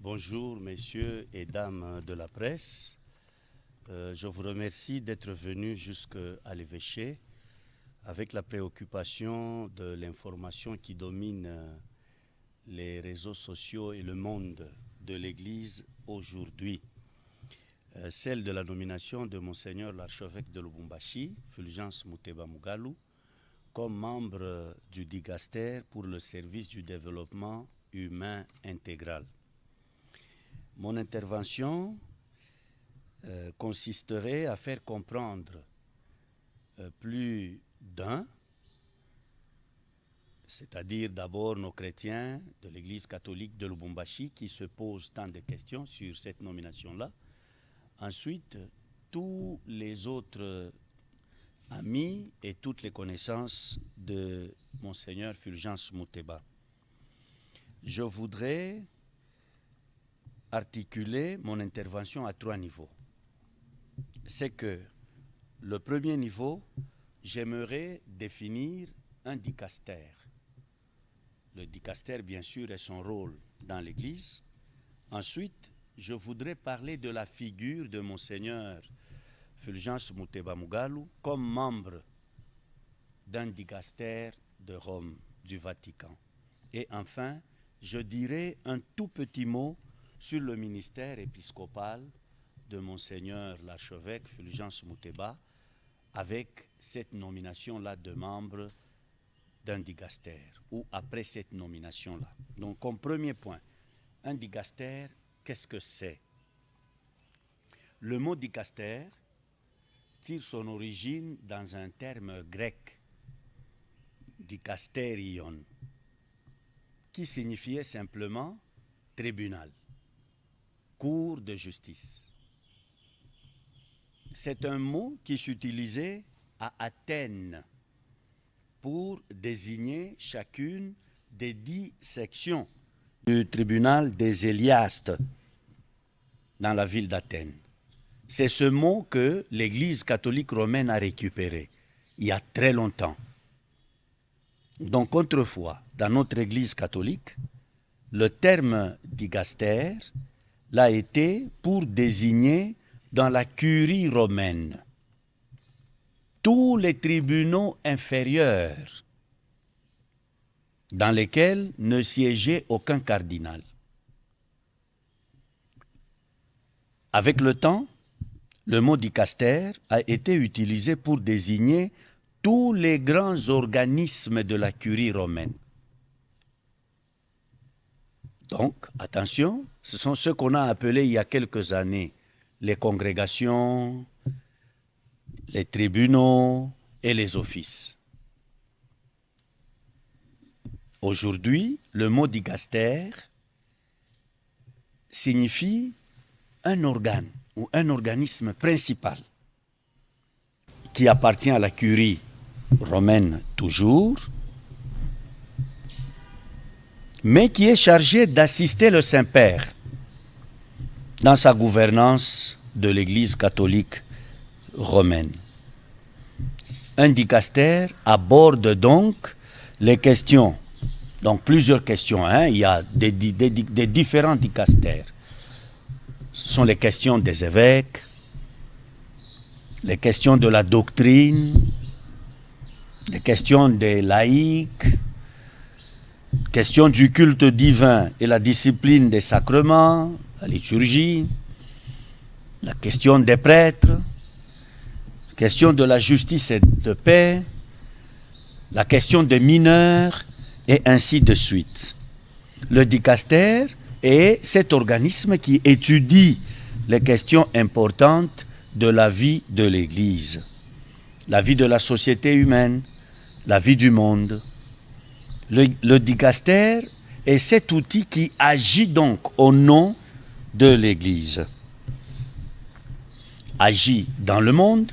Bonjour messieurs et dames de la presse. Je vous remercie d'être venus jusqu'à l'évêché avec la préoccupation de l'information qui domine les réseaux sociaux et le monde de l'Église aujourd'hui. Celle de la nomination de Monseigneur l'archevêque de Lubumbashi, Fulgence Muteba Mugalu, comme membre du dicaster pour le service du développement humain intégral. Mon intervention consisterait à faire comprendre plus d'un, c'est-à-dire d'abord nos chrétiens de l'Église catholique de Lubumbashi qui se posent tant de questions sur cette nomination-là. Ensuite, tous les autres amis et toutes les connaissances de Monseigneur Fulgence Muteba. Je voudrais articuler mon intervention à 3 niveaux. C'est que le premier niveau, j'aimerais définir un dicaster. Le dicaster, bien sûr, est son rôle dans l'Église. Ensuite, je voudrais parler de la figure de Monseigneur Fulgence Muteba Mugalu comme membre d'un dicaster de Rome, du Vatican. Et enfin, je dirai un tout petit mot sur le ministère épiscopal de Monseigneur l'archevêque Fulgence Muteba avec cette nomination-là de membre d'un dicaster ou après cette nomination-là. Donc, comme premier point, un dicaster, qu'est-ce que c'est? Le mot dicaster tire son origine dans un terme grec, dikasterion, qui signifiait simplement tribunal, cour de justice. C'est un mot qui s'utilisait à Athènes pour désigner chacune des 10 sections du tribunal des Héliastes dans la ville d'Athènes. C'est ce mot que l'Église catholique romaine a récupéré il y a très longtemps. Donc autrefois, dans notre Église catholique, le terme dicaster l'a été pour désigner dans la curie romaine tous les tribunaux inférieurs dans lesquels ne siégeait aucun cardinal. Avec le temps, le mot dicaster a été utilisé pour désigner tous les grands organismes de la curie romaine. Donc, attention, ce sont ceux qu'on a appelés il y a quelques années les congrégations, les tribunaux et les offices. Aujourd'hui, le mot dicaster signifie un organe ou un organisme principal qui appartient à la curie romaine toujours, mais qui est chargé d'assister le Saint-Père dans sa gouvernance de l'Église catholique romaine. Un dicaster aborde donc les questions, donc plusieurs questions, il y a des différents dicastères. Ce sont les questions des évêques, les questions de la doctrine, les questions des laïcs, questions du culte divin et la discipline des sacrements, la liturgie, la question des prêtres, la question de la justice et de paix, la question des mineurs, et ainsi de suite. Le dicaster est cet organisme qui étudie les questions importantes de la vie de l'Église, la vie de la société humaine, la vie du monde. Le dicaster est cet outil qui agit donc au nom de l'Église. Agit dans le monde,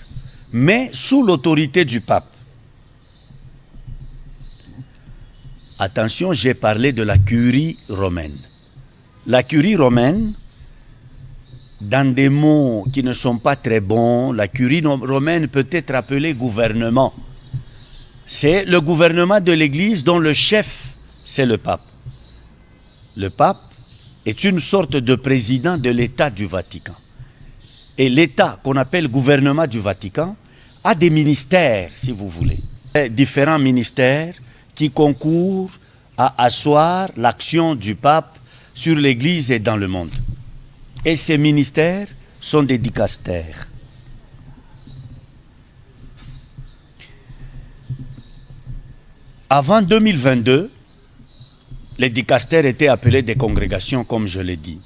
mais sous l'autorité du pape. Attention, j'ai parlé de la curie romaine. La curie romaine, dans des mots qui ne sont pas très bons, la curie romaine peut être appelée gouvernement. C'est le gouvernement de l'Église dont le chef, c'est le pape. Le pape est une sorte de président de l'État du Vatican. Et l'État qu'on appelle gouvernement du Vatican a des ministères, si vous voulez. Différents ministères qui concourent à asseoir l'action du pape sur l'Église et dans le monde. Et ces ministères sont des dicastères. Avant 2022, les dicastères étaient appelés des congrégations, comme je l'ai dit.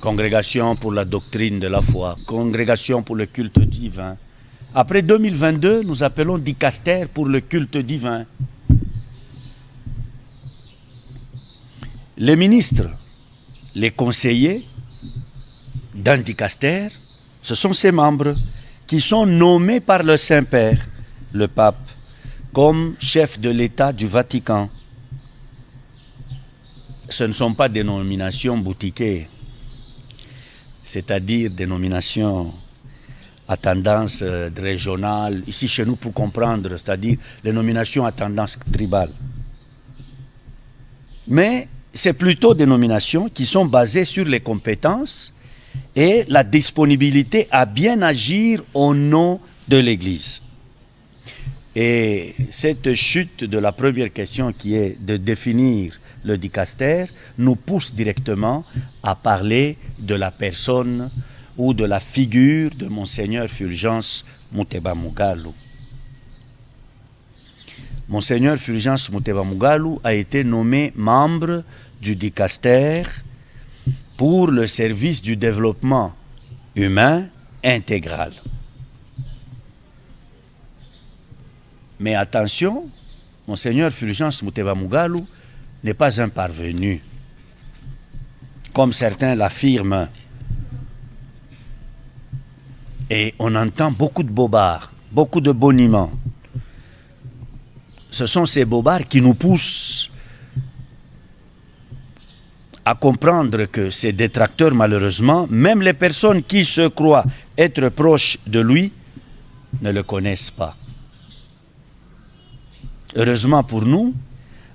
Congrégation pour la doctrine de la foi, congrégation pour le culte divin. Après 2022, nous appelons dicastères pour le culte divin. Les ministres, les conseillers d'un dicastère, ce sont ces membres qui sont nommés par le Saint-Père, le pape, comme chef de l'État du Vatican. Ce ne sont pas des nominations boutiquées, c'est-à-dire des nominations à tendance régionale, ici chez nous pour comprendre, c'est-à-dire les nominations à tendance tribale. Mais c'est plutôt des nominations qui sont basées sur les compétences et la disponibilité à bien agir au nom de l'Église. Et cette chute de la première question qui est de définir le dicastère nous pousse directement à parler de la personne ou de la figure de Monseigneur Fulgence Muteba Mugalu. Monseigneur Fulgence Muteba Mugalu a été nommé membre du dicastère pour le service du développement humain intégral. Mais attention, Monseigneur Fulgence Muteba Mugalu n'est pas un parvenu, comme certains l'affirment. Et on entend beaucoup de bobards, beaucoup de boniments. Ce sont ces bobards qui nous poussent à comprendre que ces détracteurs, malheureusement, même les personnes qui se croient être proches de lui, ne le connaissent pas. Heureusement pour nous,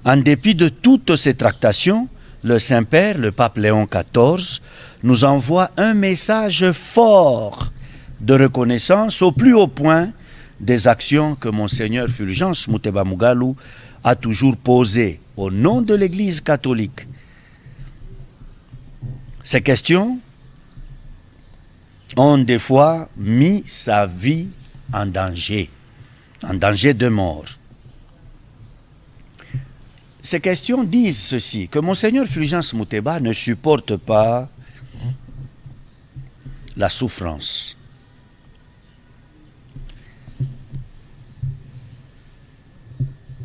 en dépit de toutes ces tractations, le Saint-Père, le pape Léon XIV, nous envoie un message fort de reconnaissance au plus haut point des actions que Monseigneur Fulgence Muteba Mugalu a toujours posées au nom de l'Église catholique. Ces questions ont des fois mis sa vie en danger de mort. Ces questions disent ceci, que Monseigneur Fulgence Muteba ne supporte pas la souffrance.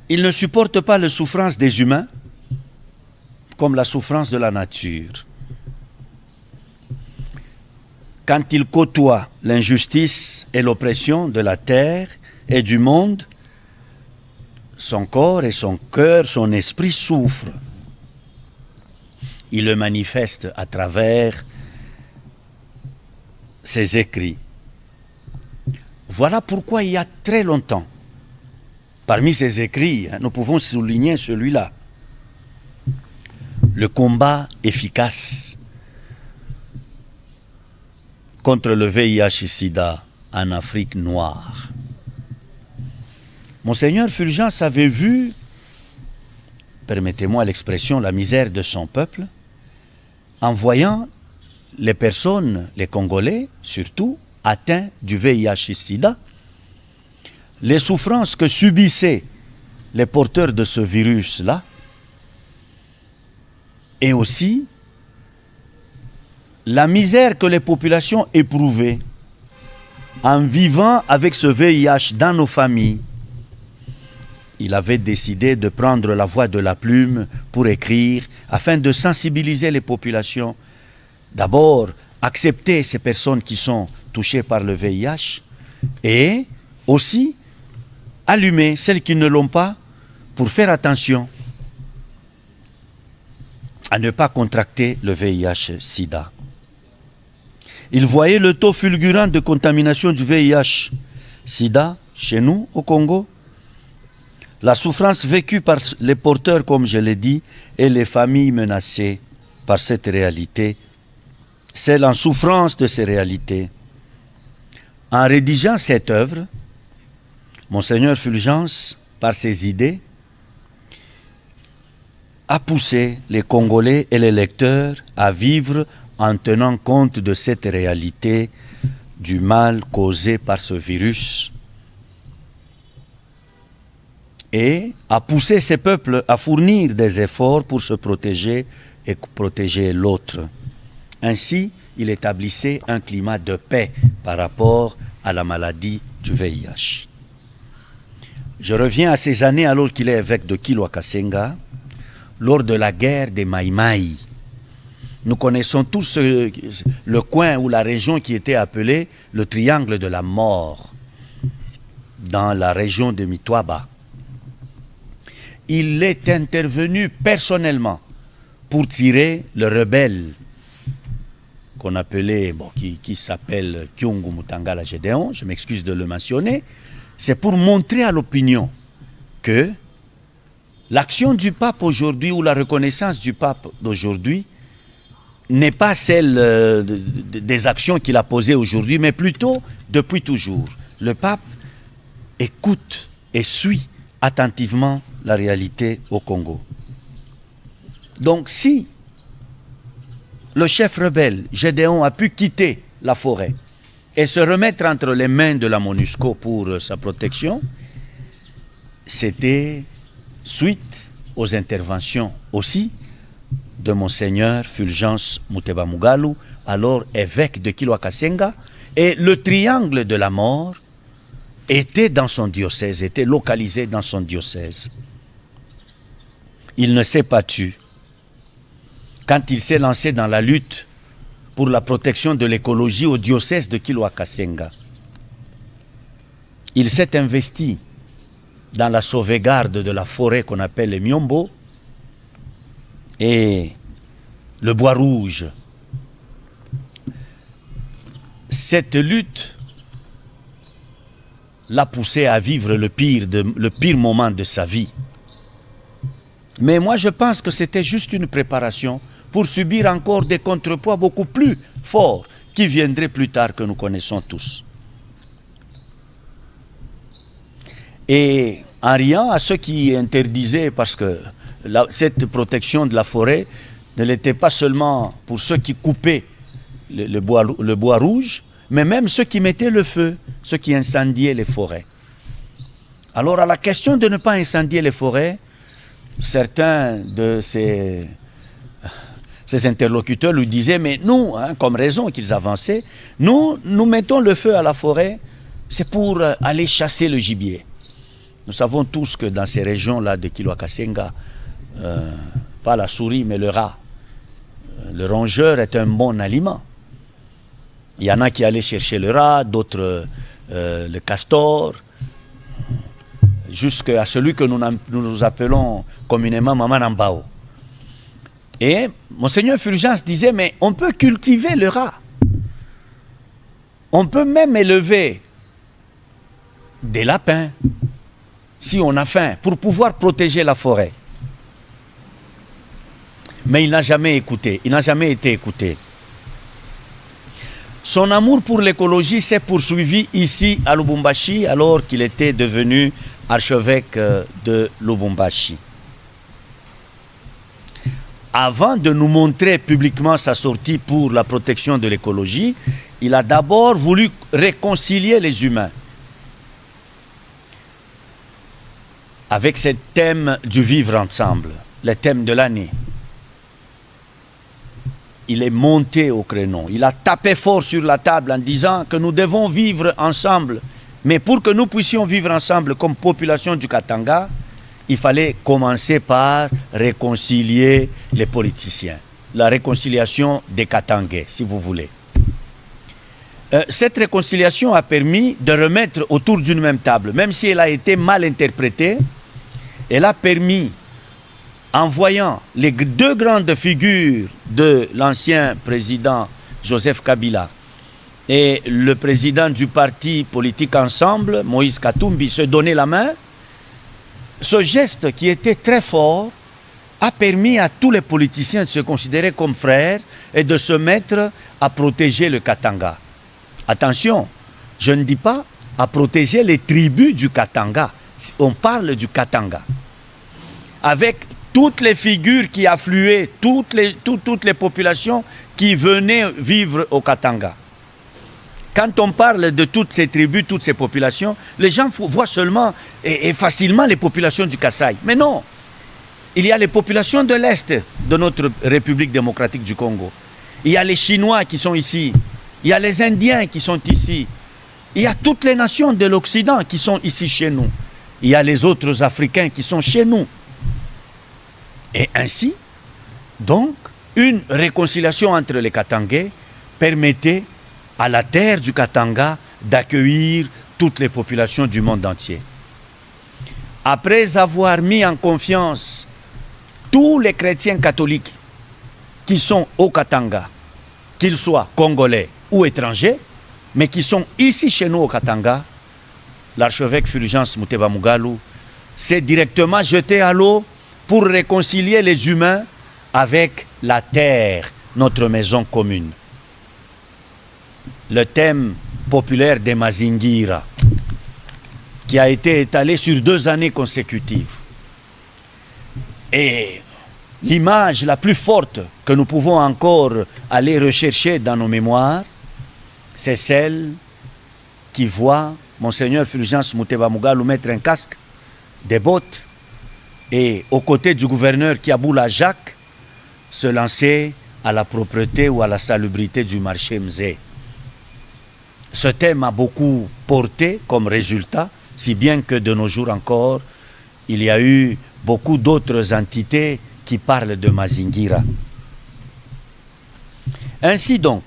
Il ne supporte pas la souffrance des humains comme la souffrance de la nature. Quand il côtoie l'injustice et l'oppression de la terre et du monde, son corps et son cœur, son esprit souffrent. Il le manifeste à travers ses écrits. Voilà pourquoi il y a très longtemps, parmi ses écrits, nous pouvons souligner celui-là. Le combat efficace contre le VIH-Sida en Afrique noire. Monseigneur Fulgence avait vu, permettez-moi l'expression, la misère de son peuple, en voyant les personnes, les Congolais surtout, atteints du VIH-Sida, les souffrances que subissaient les porteurs de ce virus-là, et aussi la misère que les populations éprouvaient en vivant avec ce VIH dans nos familles. Il avait décidé de prendre la voie de la plume pour écrire afin de sensibiliser les populations. D'abord, accepter ces personnes qui sont touchées par le VIH et aussi allumer celles qui ne l'ont pas pour faire attention à ne pas contracter le VIH-Sida. Il voyait le taux fulgurant de contamination du VIH-Sida chez nous au Congo, la souffrance vécue par les porteurs, comme je l'ai dit, et les familles menacées par cette réalité, celle en souffrance de ces réalités. En rédigeant cette œuvre, Monseigneur Fulgence, par ses idées, a poussé les Congolais et les lecteurs à vivre en tenant compte de cette réalité du mal causé par ce virus et a poussé ces peuples à fournir des efforts pour se protéger et protéger l'autre. Ainsi, il établissait un climat de paix par rapport à la maladie du VIH. Je reviens à ces années alors qu'il est évêque de Kilwa-Kasenga, lors de la guerre des Maïmaï. Nous connaissons tous le coin ou la région qui était appelée le triangle de la mort, dans la région de Mitwaba. Il est intervenu personnellement pour tirer le rebelle qu'on appelait, qui s'appelle Kyungu Mutangala Gédéon, je m'excuse de le mentionner. C'est pour montrer à l'opinion que l'action du pape aujourd'hui ou la reconnaissance du pape d'aujourd'hui n'est pas celle des actions qu'il a posées aujourd'hui, mais plutôt depuis toujours. Le pape écoute et suit attentivement la réalité au Congo. Donc si le chef rebelle Gédéon a pu quitter la forêt et se remettre entre les mains de la MONUSCO pour sa protection, c'était suite aux interventions aussi de Monseigneur Fulgence Muteba Mugalu, alors évêque de Kilwa-Kasenga, et le triangle de la mort était dans son diocèse, était localisé dans son diocèse. Il ne s'est pas tué quand il s'est lancé dans la lutte pour la protection de l'écologie au diocèse de Kilwa-Kasenga. Il s'est investi dans la sauvegarde de la forêt qu'on appelle les Miombo et le bois rouge. Cette lutte l'a poussé à vivre le pire moment de sa vie. Mais moi je pense que c'était juste une préparation pour subir encore des contrepoids beaucoup plus forts qui viendraient plus tard, que nous connaissons tous. Et en riant à ceux qui interdisaient, parce que cette protection de la forêt ne l'était pas seulement pour ceux qui coupaient le bois rouge, mais même ceux qui mettaient le feu, ceux qui incendiaient les forêts. Alors à la question de ne pas incendier les forêts, certains de ces interlocuteurs lui disaient, mais nous, comme raison qu'ils avançaient, nous mettons le feu à la forêt, c'est pour aller chasser le gibier. Nous savons tous que dans ces régions-là de Kilwa-Kasenga, pas la souris, mais le rat, le rongeur est un bon aliment. Il y en a qui allaient chercher le rat, d'autres le castor, jusqu'à celui que nous appelons communément Mamanambao. Et Monseigneur Fulgence disait, mais on peut cultiver le rat. On peut même élever des lapins, si on a faim, pour pouvoir protéger la forêt. Mais il n'a jamais écouté, il n'a jamais été écouté. Son amour pour l'écologie s'est poursuivi ici à Lubumbashi, alors qu'il était devenu archevêque de Lubumbashi. Avant de nous montrer publiquement sa sortie pour la protection de l'écologie, il a d'abord voulu réconcilier les humains avec ce thème du vivre ensemble, le thème de l'année. Il est monté au créneau, il a tapé fort sur la table en disant que nous devons vivre ensemble. Mais pour que nous puissions vivre ensemble comme population du Katanga, il fallait commencer par réconcilier les politiciens. La réconciliation des Katangais, si vous voulez. Cette réconciliation a permis de remettre autour d'une même table, même si elle a été mal interprétée, elle a permis, en voyant les deux grandes figures de l'ancien président Joseph Kabila et le président du parti politique Ensemble, Moïse Katumbi, se donner la main, ce geste qui était très fort a permis à tous les politiciens de se considérer comme frères et de se mettre à protéger le Katanga. Attention, je ne dis pas à protéger les tribus du Katanga. On parle du Katanga. Avec toutes les figures qui affluaient, toutes les populations qui venaient vivre au Katanga. Quand on parle de toutes ces tribus, toutes ces populations, les gens voient seulement et facilement les populations du Kasaï. Mais non, il y a les populations de l'Est de notre République démocratique du Congo. Il y a les Chinois qui sont ici. Il y a les Indiens qui sont ici. Il y a toutes les nations de l'Occident qui sont ici chez nous. Il y a les autres Africains qui sont chez nous. Et ainsi, donc, une réconciliation entre les Katangais permettait à la terre du Katanga d'accueillir toutes les populations du monde entier. Après avoir mis en confiance tous les chrétiens catholiques qui sont au Katanga, qu'ils soient congolais ou étrangers, mais qui sont ici chez nous au Katanga, l'archevêque Fulgence Muteba Mugalu s'est directement jeté à l'eau pour réconcilier les humains avec la terre, notre maison commune. Le thème populaire des Mazingira, qui a été étalé sur 2 années consécutives. Et l'image la plus forte que nous pouvons encore aller rechercher dans nos mémoires, c'est celle qui voit Monseigneur Fulgence Muteba Mugalu mettre un casque, des bottes, et aux côtés du gouverneur Kiaboula Jacques, se lancer à la propreté ou à la salubrité du marché Mzé. Ce thème a beaucoup porté comme résultat, si bien que de nos jours encore, il y a eu beaucoup d'autres entités qui parlent de Mazingira. Ainsi donc,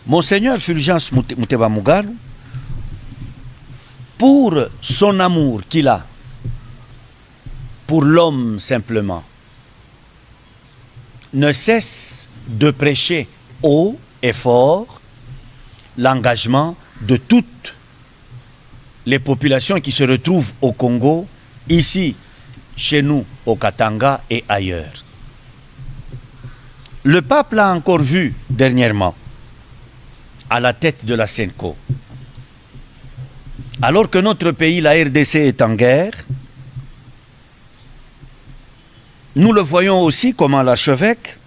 Monseigneur Fulgence Muteba Mugalu, pour son amour qu'il a pour l'homme simplement, ne cesse de prêcher haut et fort l'engagement de toutes les populations qui se retrouvent au Congo, ici, chez nous, au Katanga et ailleurs. Le pape l'a encore vu dernièrement, à la tête de la SENCO. Alors que notre pays, la RDC, est en guerre, nous le voyons aussi comment l'archevêque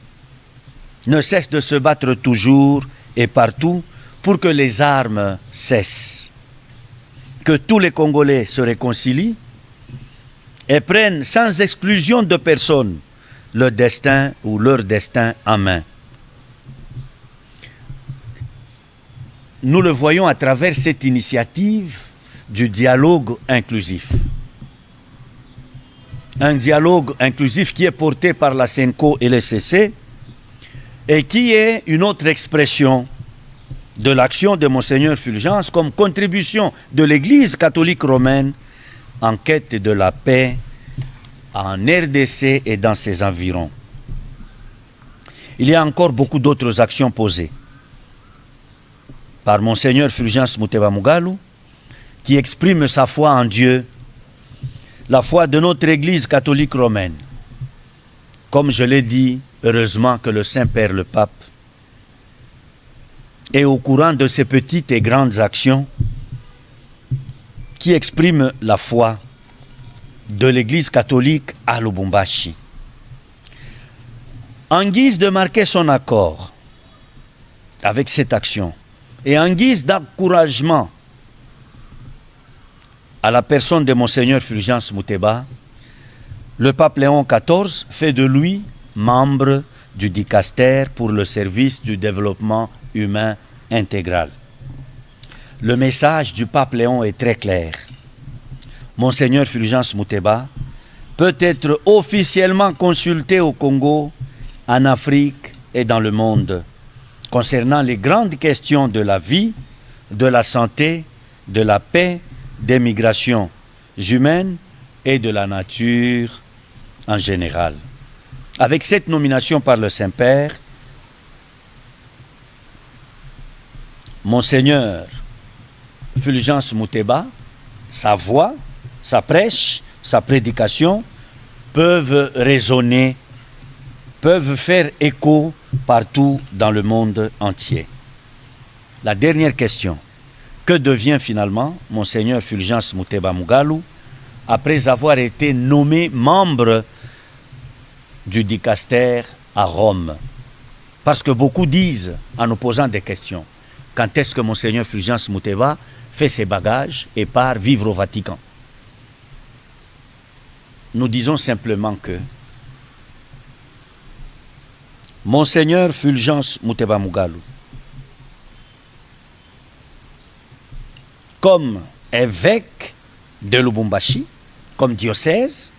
ne cesse de se battre toujours et partout pour que les armes cessent, que tous les Congolais se réconcilient et prennent sans exclusion de personne le destin ou leur destin en main. Nous le voyons à travers cette initiative du dialogue inclusif. Un dialogue inclusif qui est porté par la SENCO et le CC et qui est une autre expression de l'action de Monseigneur Fulgence comme contribution de l'Église catholique romaine en quête de la paix en RDC et dans ses environs. Il y a encore beaucoup d'autres actions posées par Monseigneur Fulgence Muteba Mugalu qui exprime sa foi en Dieu, la foi de notre Église catholique romaine. Comme je l'ai dit, heureusement que le Saint-Père, le Pape, est au courant de ces petites et grandes actions qui expriment la foi de l'Église catholique à Lubumbashi. En guise de marquer son accord avec cette action et en guise d'encouragement à la personne de Monseigneur Fulgence Muteba, le pape Léon XIV fait de lui membre du dicaster pour le service du développement humain intégral. Le message du pape Léon est très clair. Monseigneur Fulgence Muteba peut être officiellement consulté au Congo, en Afrique et dans le monde concernant les grandes questions de la vie, de la santé, de la paix, des migrations humaines et de la nature en général. Avec cette nomination par le Saint-Père, Monseigneur Fulgence Muteba, sa voix, sa prêche, sa prédication peuvent résonner, peuvent faire écho partout dans le monde entier. La dernière question. Que devient finalement Monseigneur Fulgence Muteba Mugalu après avoir été nommé membre du dicaster à Rome? Parce que beaucoup disent, en nous posant des questions, quand est-ce que Monseigneur Fulgence Muteba fait ses bagages et part vivre au Vatican? Nous disons simplement que Monseigneur Fulgence Muteba Mugalu, comme évêque de Lubumbashi, comme diocèse,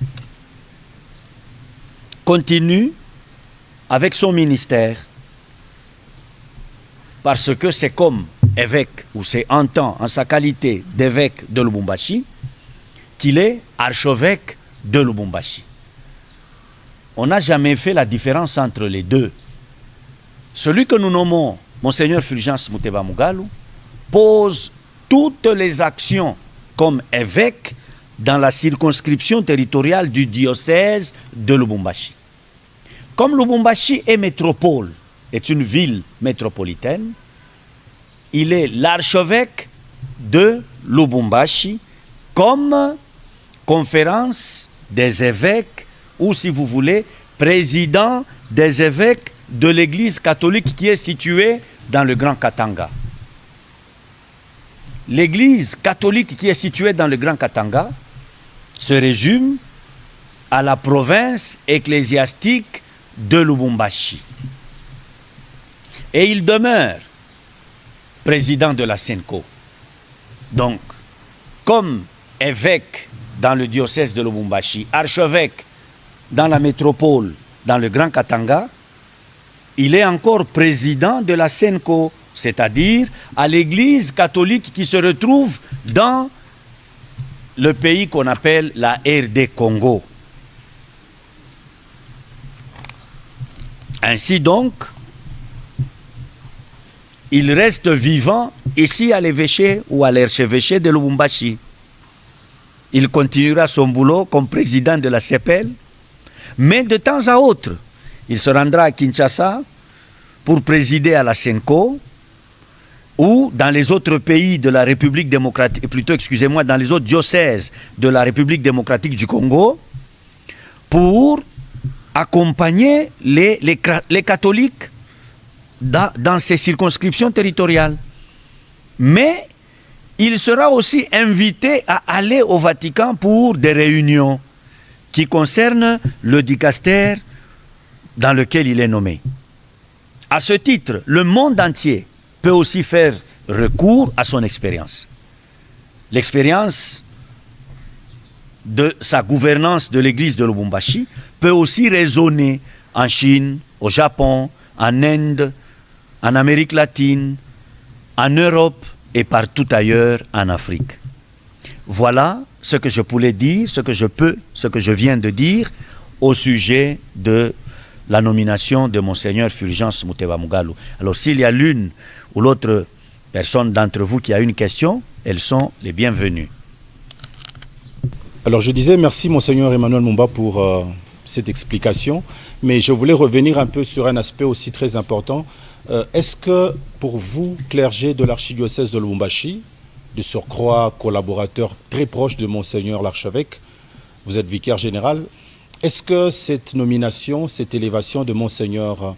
continue avec son ministère, parce que c'est comme évêque, ou c'est en tant, en sa qualité d'évêque de Lubumbashi, qu'il est archevêque de Lubumbashi. On n'a jamais fait la différence entre les deux. Celui que nous nommons Monseigneur Fulgence Muteba Mugalu pose toutes les actions comme évêque dans la circonscription territoriale du diocèse de Lubumbashi. Comme Lubumbashi est métropole, est une ville métropolitaine, il est l'archevêque de Lubumbashi comme conférence des évêques ou, si vous voulez, président des évêques de l'église catholique qui est située dans le Grand Katanga. L'église catholique qui est située dans le Grand Katanga se résume à la province ecclésiastique de Lubumbashi. Et il demeure président de la SENCO. Donc, comme évêque dans le diocèse de Lubumbashi, archevêque dans la métropole, dans le Grand Katanga, il est encore président de la SENCO, c'est-à-dire à l'église catholique qui se retrouve dans le pays qu'on appelle la RD Congo. Ainsi donc, il reste vivant ici à l'évêché ou à l'archevêché de Lubumbashi. Il continuera son boulot comme président de la CEPEL, mais de temps à autre, il se rendra à Kinshasa pour présider à la SENCO ou dans les autres pays de la République démocratique, dans les autres diocèses de la République démocratique du Congo pour accompagner les catholiques dans ces circonscriptions territoriales. Mais il sera aussi invité à aller au Vatican pour des réunions qui concernent le dicaster dans lequel il est nommé. À ce titre, le monde entier peut aussi faire recours à son expérience. L'expérience de sa gouvernance de l'église de Lubumbashi peut aussi résonner en Chine, au Japon, en Inde, en Amérique latine, en Europe et partout ailleurs en Afrique. Voilà ce que je voulais dire, ce que je viens de dire au sujet de la nomination de Monseigneur Fulgence Muteba Mugalu. Alors s'il y a l'une ou l'autre personne d'entre vous qui a une question, elles sont les bienvenues. Alors je disais merci Monseigneur Emmanuel Mumba pour cette explication, mais je voulais revenir un peu sur un aspect aussi très important. Est-ce que pour vous, clergé de l'archidiocèse de Lubumbashi, de surcroît collaborateur très proche de Monseigneur l'archevêque, vous êtes vicaire général, est-ce que cette nomination, cette élévation de Monseigneur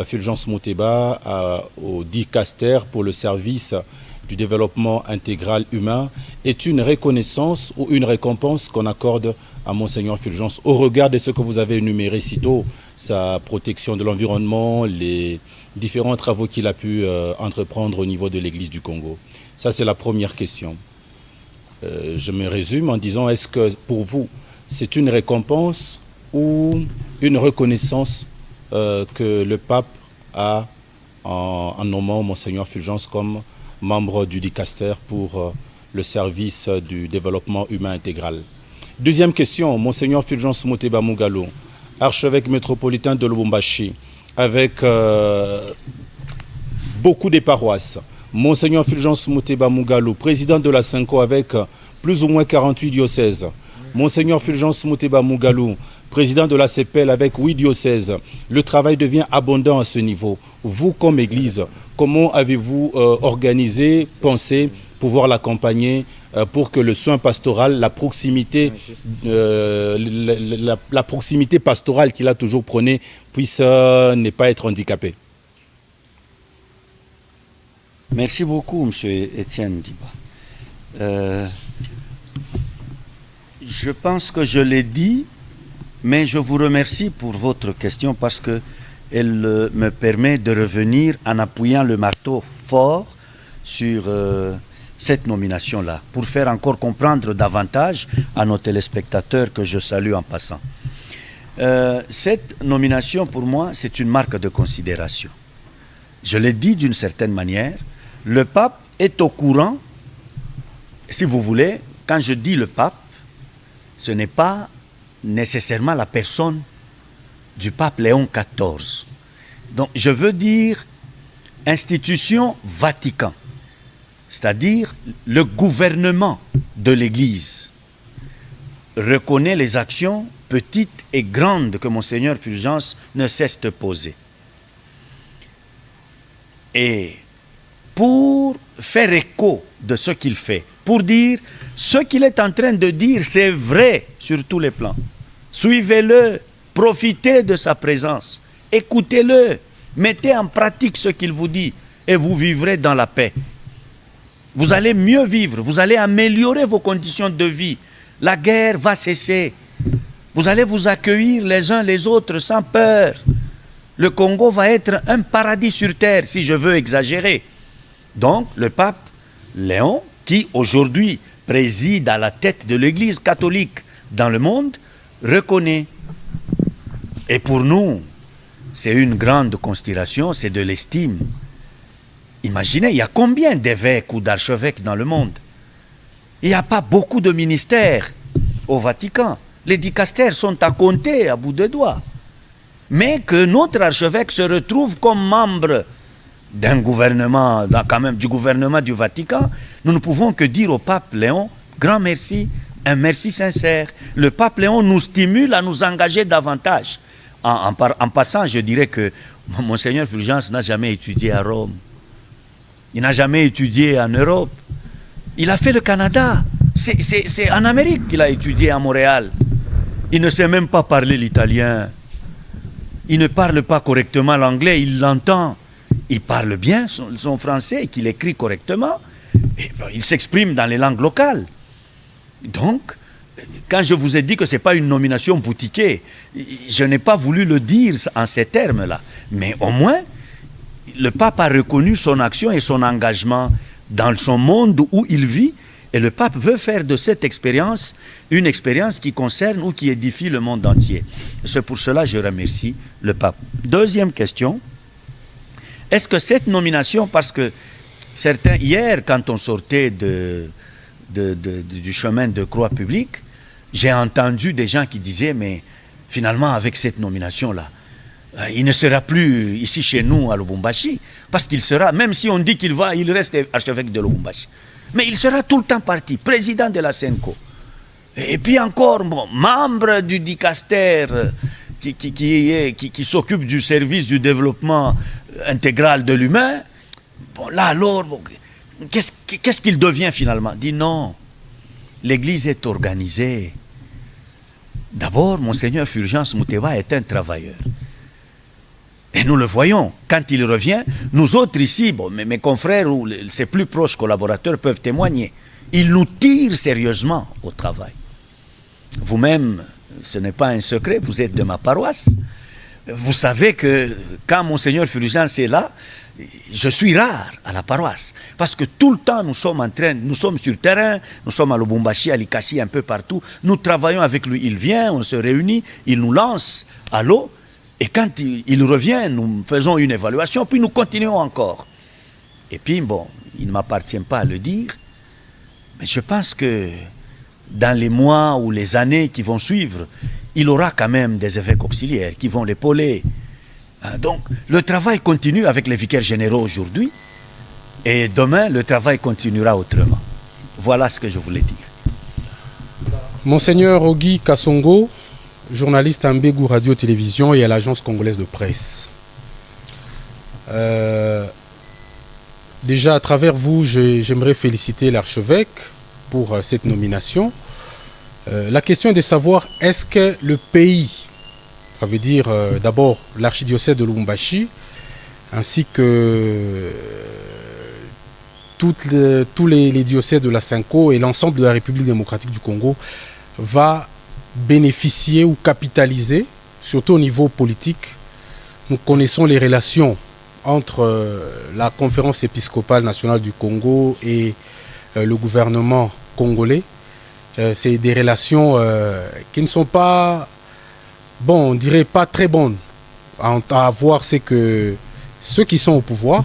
Fulgence Muteba au dicaster pour le service du développement intégral humain est une reconnaissance ou une récompense qu'on accorde à Monseigneur Fulgence au regard de ce que vous avez énuméré si tôt, sa protection de l'environnement, les différents travaux qu'il a pu entreprendre au niveau de l'Église du Congo? Ça, c'est la première question. Je me résume en disant, est-ce que pour vous, c'est une récompense ou une reconnaissance que le pape a en nommant Monseigneur Fulgence comme membre du dicaster pour le service du développement humain intégral? Deuxième question, Monseigneur Fulgence Muteba Mugalu, archevêque métropolitain de Lubumbashi, avec beaucoup de paroisses. Monseigneur Fulgence Muteba Mugalu, président de la SENCO avec plus ou moins 48 diocèses. Monseigneur Fulgence Muteba Mugalu, président de la CPL avec 8 diocèses. Le travail devient abondant à ce niveau. Vous, comme Église, comment avez-vous organisé, pensé pouvoir l'accompagner pour que le soin pastoral, la proximité pastorale qu'il a toujours prônée puisse ne pas être handicapée? Merci beaucoup, M. Étienne Diba. Je pense que je l'ai dit, mais je vous remercie pour votre question parce qu'elle me permet de revenir en appuyant le marteau fort sur cette nomination-là, pour faire encore comprendre davantage à nos téléspectateurs que je salue en passant. Cette nomination, pour moi, c'est une marque de considération. Je l'ai dit d'une certaine manière, le pape est au courant, si vous voulez, quand je dis le pape, ce n'est pas nécessairement la personne du pape Léon XIV. Donc, je veux dire institution Vatican, c'est-à-dire le gouvernement de l'Église reconnaît les actions petites et grandes que Monseigneur Fulgence ne cesse de poser. Et pour faire écho de ce qu'il fait, pour dire ce qu'il est en train de dire, c'est vrai sur tous les plans. Suivez-le, profitez de sa présence, écoutez-le, mettez en pratique ce qu'il vous dit et vous vivrez dans la paix. Vous allez mieux vivre, vous allez améliorer vos conditions de vie. La guerre va cesser. Vous allez vous accueillir les uns les autres sans peur. Le Congo va être un paradis sur terre, si je veux exagérer. Donc, le pape Léon, qui aujourd'hui préside à la tête de l'Église catholique dans le monde, reconnaît. Et pour nous, c'est une grande considération, c'est de l'estime. Imaginez, il y a combien d'évêques ou d'archevêques dans le monde? Il n'y a pas beaucoup de ministères au Vatican. Les dicastères sont à compter à bout de doigts. Mais que notre archevêque se retrouve comme membre d'un gouvernement, quand même du gouvernement du Vatican, nous ne pouvons que dire au pape Léon, grand merci, un merci sincère. Le pape Léon nous stimule à nous engager davantage. En passant, je dirais que Monseigneur Fulgence n'a jamais étudié à Rome. Il n'a jamais étudié en Europe. Il a fait le Canada. C'est en Amérique qu'il a étudié à Montréal. Il ne sait même pas parler l'italien. Il ne parle pas correctement l'anglais, il l'entend. Il parle bien son français, qu'il écrit correctement. Et il s'exprime dans les langues locales. Donc, quand je vous ai dit que ce n'est pas une nomination boutiquée, je n'ai pas voulu le dire en ces termes-là. Mais au moins, le pape a reconnu son action et son engagement dans son monde où il vit. Et le pape veut faire de cette expérience une expérience qui concerne ou qui édifie le monde entier. C'est pour cela que je remercie le pape. Deuxième question. Est-ce que cette nomination, parce que certains, hier, quand on sortait du chemin de croix publique, j'ai entendu des gens qui disaient, mais finalement, avec cette nomination-là, il ne sera plus ici chez nous à Lubumbashi, parce qu'il sera, même si on dit il reste archevêque de Lubumbashi, mais il sera tout le temps parti, président de la SENCO. Et puis encore, membre du dicaster qui s'occupe du service du développement intégral de l'humain. Bon, là alors, qu'est-ce qu'il devient finalement? Dit non, l'Église est organisée. D'abord, Monseigneur Fulgence Muteba est un travailleur. Et nous le voyons, quand il revient, nous autres ici, mes confrères ou ses plus proches collaborateurs peuvent témoigner. Il nous tire sérieusement au travail. Vous-même, ce n'est pas un secret, vous êtes de ma paroisse. Vous savez que quand Monseigneur Fulgence est là, je suis rare à la paroisse. Parce que tout le temps, nous sommes sur terrain, nous sommes à Lubumbashi, à Likasi, un peu partout. Nous travaillons avec lui. Il vient, on se réunit, il nous lance à l'eau. Et quand il revient, nous faisons une évaluation, puis nous continuons encore. Et puis, il ne m'appartient pas à le dire, mais je pense que dans les mois ou les années qui vont suivre, il aura quand même des évêques auxiliaires qui vont l'épauler. Donc, le travail continue avec les vicaires généraux aujourd'hui, et demain, le travail continuera autrement. Voilà ce que je voulais dire. Monseigneur Ogi Kasongo, journaliste à Mbégou Radio-Télévision et à l'Agence congolaise de presse. Déjà, à travers vous, j'aimerais féliciter l'archevêque pour cette nomination. La question est de savoir, est-ce que le pays, ça veut dire d'abord l'archidiocèse de Lubumbashi, ainsi que tous les diocèses de la Cinco et l'ensemble de la République démocratique du Congo, va bénéficier ou capitaliser, surtout au niveau politique. Nous connaissons les relations entre la conférence épiscopale nationale du Congo et le gouvernement congolais. C'est des relations qui ne sont pas, bon, on dirait pas très bonnes. À voir, c'est que ceux qui sont au pouvoir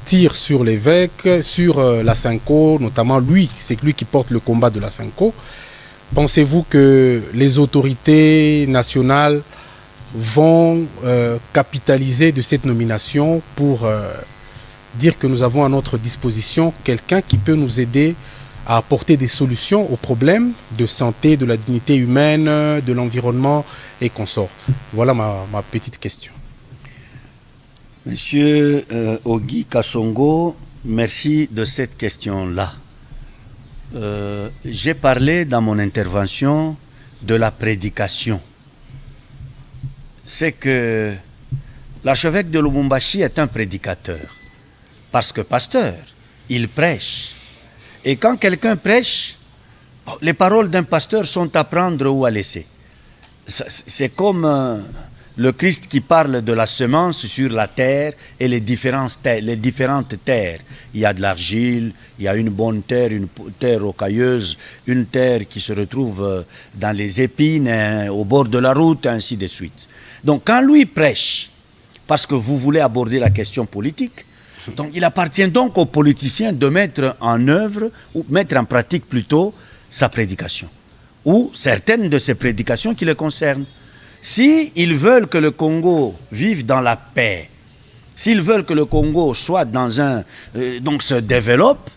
tirent sur l'évêque, sur la Cinco, notamment lui, c'est lui qui porte le combat de la Cinco. Pensez-vous que les autorités nationales vont capitaliser de cette nomination pour dire que nous avons à notre disposition quelqu'un qui peut nous aider à apporter des solutions aux problèmes de santé, de la dignité humaine, de l'environnement et consorts? Voilà ma petite question. Monsieur Ogi Kasongo, merci de cette question-là. J'ai parlé dans mon intervention de la prédication. C'est que l'archevêque de Lubumbashi est un prédicateur. Parce que pasteur, il prêche. Et quand quelqu'un prêche, les paroles d'un pasteur sont à prendre ou à laisser. C'est comme le Christ qui parle de la semence sur la terre et les différentes terres. Il y a de l'argile, il y a une bonne terre, une terre rocailleuse, une terre qui se retrouve dans les épines, au bord de la route, ainsi de suite. Donc quand lui prêche, parce que vous voulez aborder la question politique, donc il appartient donc aux politiciens de mettre en œuvre, ou mettre en pratique plutôt, sa prédication, ou certaines de ses prédications qui le concernent. S'ils veulent que le Congo vive dans la paix, s'ils veulent que le Congo soit dans donc se développe,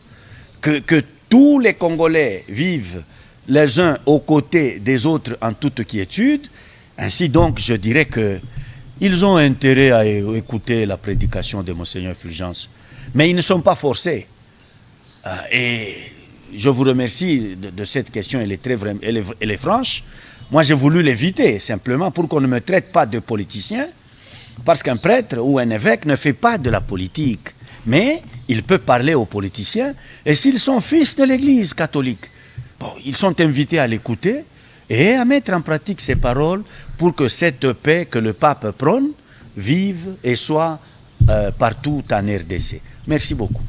que tous les Congolais vivent les uns aux côtés des autres en toute quiétude, ainsi donc je dirais qu'ils ont intérêt à écouter la prédication de Monseigneur Fulgence. Mais ils ne sont pas forcés. Et je vous remercie de cette question, elle est franche. Moi, j'ai voulu l'éviter, simplement pour qu'on ne me traite pas de politicien, parce qu'un prêtre ou un évêque ne fait pas de la politique. Mais il peut parler aux politiciens, et s'ils sont fils de l'Église catholique, bon, ils sont invités à l'écouter et à mettre en pratique ces paroles pour que cette paix que le pape prône vive et soit partout en RDC. Merci beaucoup.